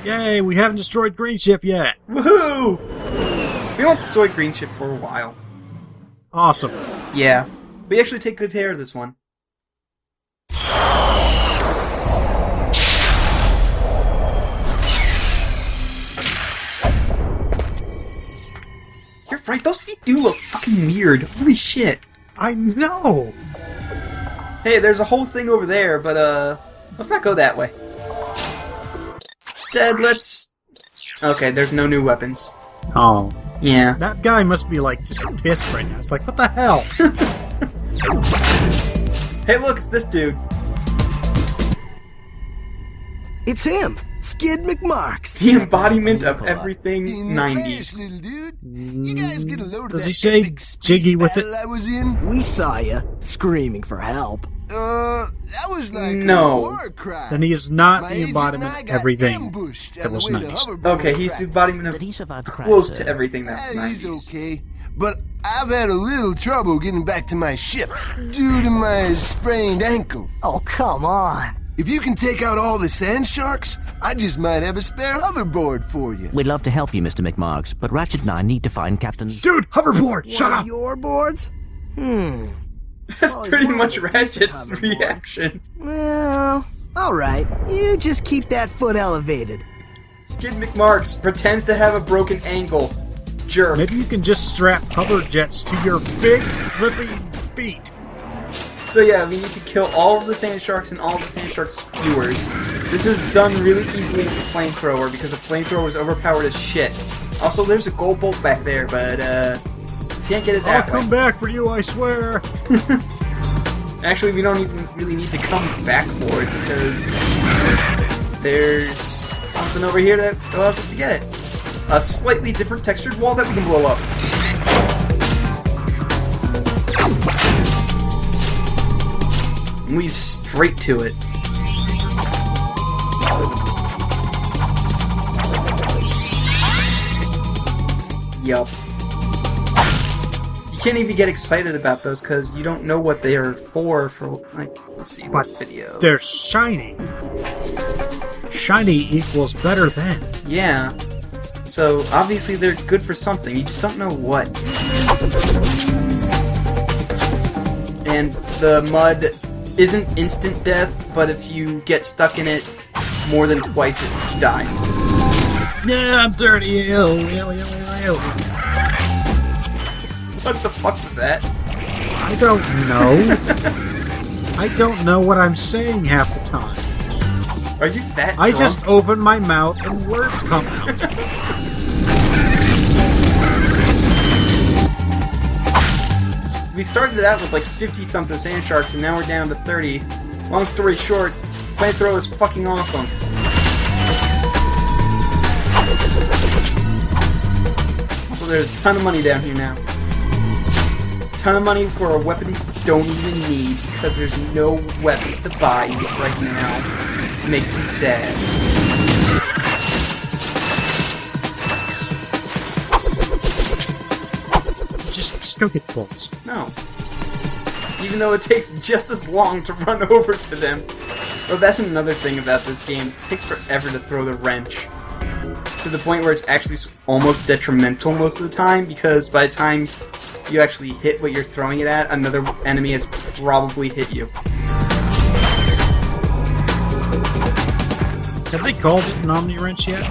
Yay, we haven't destroyed Green Ship yet. Woohoo! We won't destroy Green Ship for a while. Awesome. Yeah. We actually take good care of this one. You're right, those feet do look fucking weird. Holy shit. I know! Hey, there's a whole thing over there, but let's not go that way. Instead, let's... Okay, there's no new weapons. Oh. Yeah. That guy must be, like, just pissed right now. It's like, what the hell? Hey, look, it's this dude. It's him, Skid McMarks. The embodiment of everything 90s. You guys get a load Does of he that say epic space jiggy with it? battle I was in? We saw you screaming for help. That was like No. a war cry. Then he is not My the agent embodiment and I of got everything ambushed that on the was way to nice. Hoverboard Okay, he's the practice. embodiment But he of survived the crash, close sir. to everything that was He's 90s. okay, but I've had a little trouble getting back to my ship due to my sprained ankle. Oh, come on. If you can take out all the sand sharks, I just might have a spare hoverboard for you. We'd love to help you, Mr. McMarks, but Ratchet and I need to find Captain... Dude, hoverboard! Shut up! Your boards? That's Well, pretty he's much one of the decent Ratchet's hoverboard. reaction. Well, alright. You just keep that foot elevated. Skid McMarks pretends to have a broken ankle. Jerk. Maybe you can just strap hover jets to your big flippy feet. So yeah, we need to kill all of the sand sharks and all of the sand shark spewers. This is done really easily with the flamethrower because the flamethrower is overpowered as shit. Also, there's a gold bolt back there, but can't get it I'll that come way. back for you, I swear. Actually, we don't even really need to come back for it because there's something over here that allows us to get it. A slightly different textured wall that we can blow up. We straight to it. Yup. You can't even get excited about those because you don't know what they are for, like, let's see, what But video. they're shiny. Shiny equals better than. Yeah. So, obviously they're good for something, you just don't know what. And the mud isn't instant death, but if you get stuck in it more than twice, you die. Yeah, I'm dirty. Ew. What the fuck was that? I don't know. I don't know what I'm saying half the time. Are you that I drunk? just open my mouth and words come out. We started out with like 50-something sand sharks, and now we're down to 30. Long story short, flamethrower is fucking awesome. Also, there's a ton of money down here now. Ton of money for a weapon you don't even need, because there's no weapons to buy right now. It makes me sad. Just go get the bolts. No. Even though it takes just as long to run over to them. Oh, that's another thing about this game. It takes forever to throw the wrench. To the point where it's actually almost detrimental most of the time, because by the time you actually hit what you're throwing it at, another enemy has probably hit you. Have they called it an Omni Wrench yet?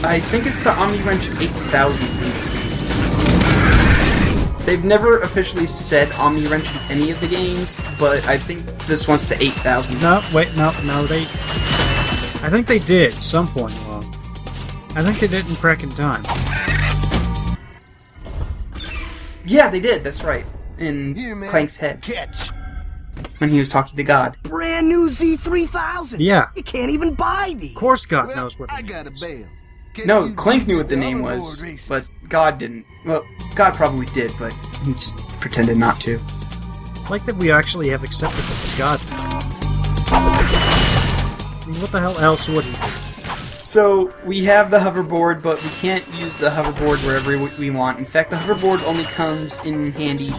I think it's the Omni Wrench 8000 in this game. They've never officially said Omni Wrench in any of the games, but I think this one's the 8000. No, wait, no, they... I think they did, at some point along. I think they did in Crack in Time. Yeah, they did, that's right. In Here, man. Clank's head, Catch. when he was talking to God. Brand new Z3000. Yeah. You can't even buy these. Of course God Well, knows what I it got a is. bail. No, Clank knew what the name was, but God didn't. Well, God probably did, but he just pretended not to. Like that we actually have accepted them as God now. I mean, what the hell else would he do? So, we have the hoverboard, but we can't use the hoverboard wherever we want. In fact, the hoverboard only comes in handy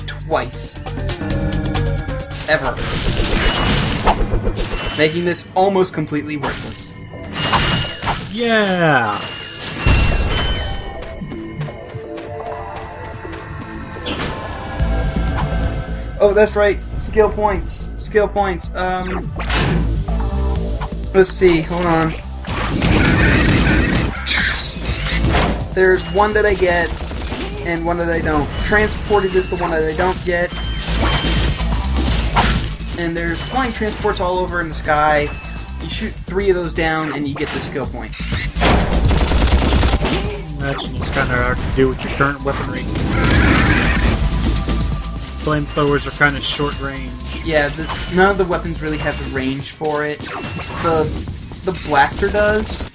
twice. Ever. making this almost completely worthless. Yeah! Oh, that's right. Skill points. Skill points. Let's see. Hold on. There's one that I get, and one that I don't. Transported is the one that I don't get. And there's flying transports all over in the sky. You shoot 3 of those down, and you get the skill point. Imagine it's kind of hard to do with your current weaponry. Flamethrowers are kind of short range. Yeah, none of the weapons really have the range for it. The blaster does,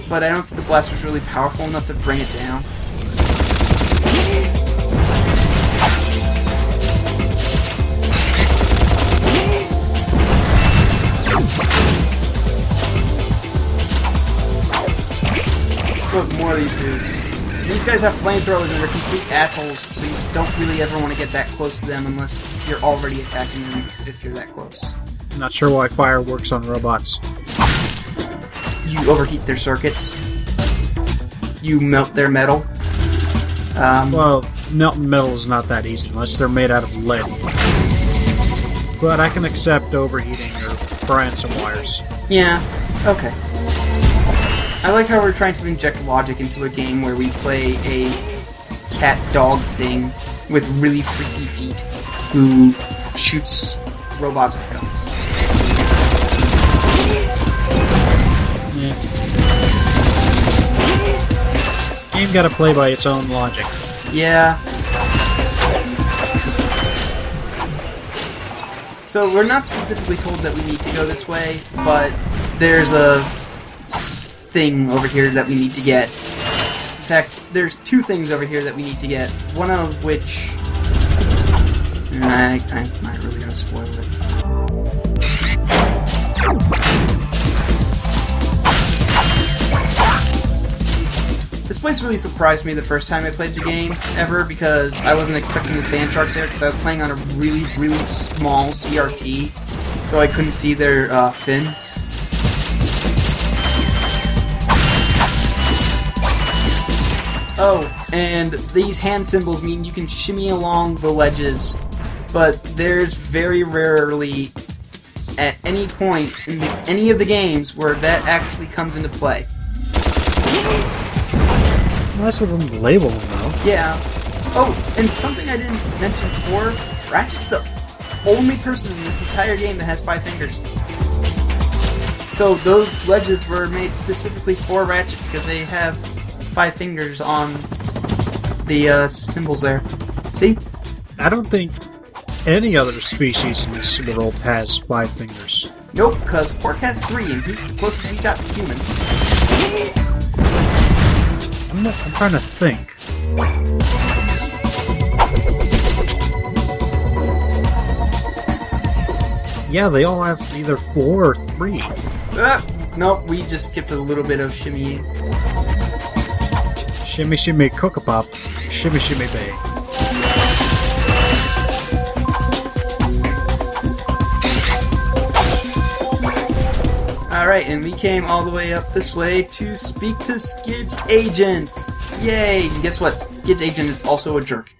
but I don't think the blaster's really powerful enough to bring it down. Look, more of these dudes. These guys have flamethrowers and they're complete assholes, so you don't really ever want to get that close to them unless you're already attacking them if you're that close. I'm not sure why fire works on robots. You overheat their circuits. You melt their metal. Well, melting metal is not that easy unless they're made out of lead. But I can accept overheating or frying some wires. Yeah, okay. I like how we're trying to inject logic into a game where we play a cat-dog thing with really freaky feet who shoots robots with guns. Yeah. Game gotta play by its own logic. Yeah. So we're not specifically told that we need to go this way, but there's a thing over here that we need to get. In fact, there's 2 things over here that we need to get. One of which... I'm not really gonna spoil it. This place really surprised me the first time I played the game, ever, because I wasn't expecting the sand sharks there, because I was playing on a really, really small CRT, so I couldn't see their fins. Oh, and these hand symbols mean you can shimmy along the ledges, but there's very rarely, at any point in any of the games, where that actually comes into play. Unless of them label them, though. Yeah. Oh, and something I didn't mention before, Ratchet's the only person in this entire game that has 5 fingers. So those ledges were made specifically for Ratchet because they have 5 fingers on the symbols there. See? I don't think any other species in this world has 5 fingers. Nope, because Quark has 3 and he's the closest we got to human. I'm trying to think. Yeah, they all have either 4 or 3. Nope, we just skipped a little bit of shimmy. Shimmy shimmy cook-a-pop, shimmy shimmy bay. Alright, and we came all the way up this way to speak to Skid's agent. Yay! And guess what? Skid's agent is also a jerk.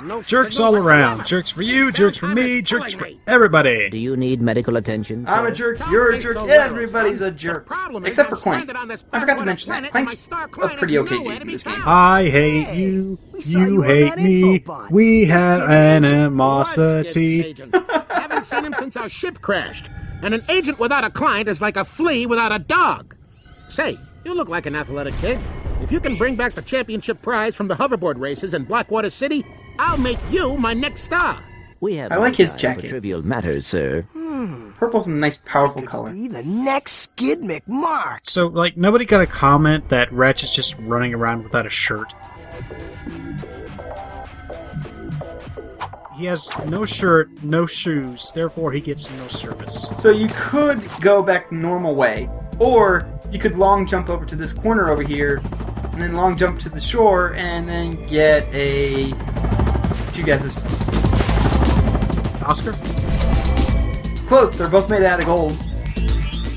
No Jerks signal all around. whatsoever. Jerks for you, jerks for me, jerks for everybody. Do you need medical attention? I'm a sir? jerk, you're a Don't jerk, think so, little everybody's son. a jerk. The problem is Except for I'm Clank. stranded on this I forgot to backwater mention that. planet and my Clank's star a client pretty is okay nowhere dude to in be this game. found. I hate you, we saw you you on hate that me, info bot. we have Skid's agent. animosity. Skid's agent. Haven't seen him since our ship crashed. And an agent without a client is like a flea without a dog. Say, you look like an athletic kid. If you can bring back the championship prize from the hoverboard races in Blackwater City, I'll make you my next star. We have I like his no time jacket. for trivial matters, sir. Purple's a nice, powerful color. Be the next Skid McMarx. So, like, nobody got a comment that Ratchet's just running around without a shirt. He has no shirt, no shoes, therefore he gets no service. So you could go back normal way, or you could long jump over to this corner over here, and then long jump to the shore, and then get a... 2 guesses. Oscar? Close. They're both made out of gold.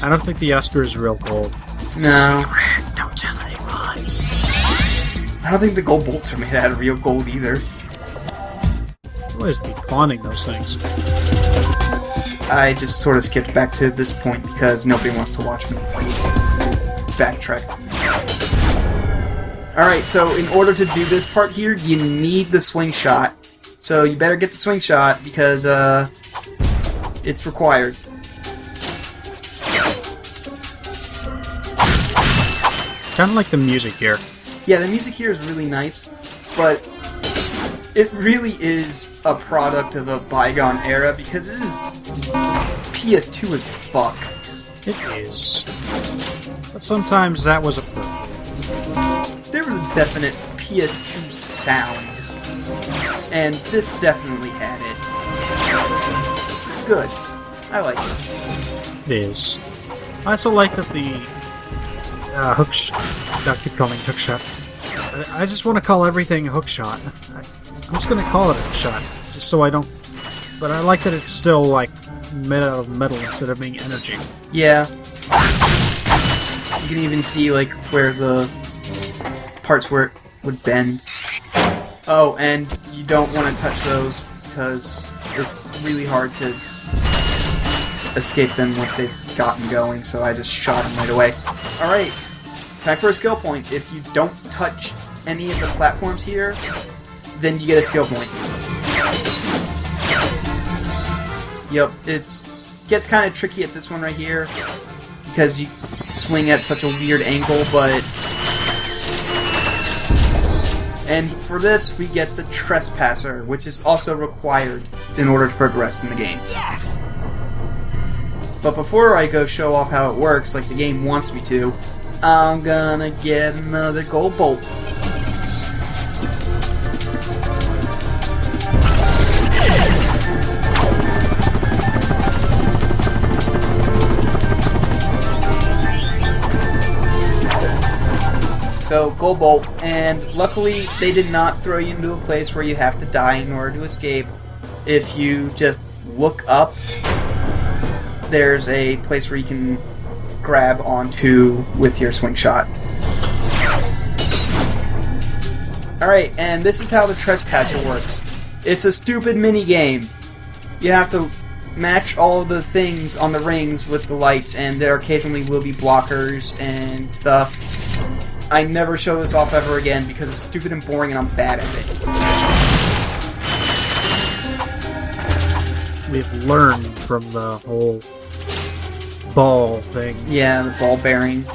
I don't think the Esker is real gold. No. Secret. Don't tell anyone. I don't think the gold bolts are made out of real gold either. I'll always be pawning those things. I just sort of skipped back to this point because nobody wants to watch me backtrack. Alright, so in order to do this part here, you need the swing shot. So you better get the swing shot because it's required. Kind of like the music here. Yeah, the music here is really nice, but it really is a product of a bygone era because this is PS2 as fuck. It is. But sometimes that was appropriate. There was a definite PS2 sound, and this definitely had it. It's good. I like it. It is. I also like that the hook shot. I keep calling it hook shot. I just want to call everything hook shot. I'm just gonna call it a hook shot, just so I don't. But I like that it's still like made out of metal instead of being energy. Yeah. You can even see like where the parts where it would bend. Oh, and you don't want to touch those because it's really hard to escape them once they've gotten going, so I just shot them right away. Alright, time for a skill point. If you don't touch any of the platforms here, then you get a skill point. Yep, it gets kind of tricky at this one right here because you swing at such a weird angle, but... And for this, we get the Trespasser, which is also required in order to progress in the game. Yes! But before I go show off how it works, like the game wants me to, I'm gonna get another gold bolt. So, gold bolt, and luckily they did not throw you into a place where you have to die in order to escape. If you just look up, there's a place where you can grab onto with your swing shot. Alright, and this is how the Trespasser works. It's a stupid mini game. You have to match all of the things on the rings with the lights, and there occasionally will be blockers and stuff. I never show this off ever again because it's stupid and boring and I'm bad at it. We've learned from the whole ball thing. Yeah, the ball bearing.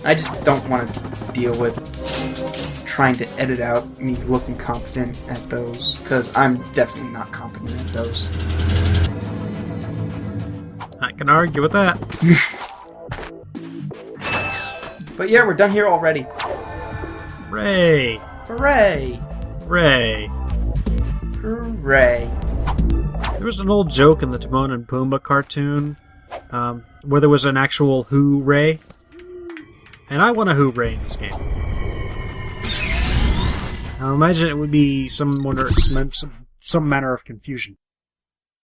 I just don't want to deal with trying to edit out me looking competent at those, because I'm definitely not competent at those. I can argue with that. But yeah, we're done here already. Hooray! Hooray! Hooray! Hooray! There was an old joke in the Timon and Pumbaa cartoon where there was an actual hooray. And I want a hooray in this game. I imagine it would be some manner of confusion.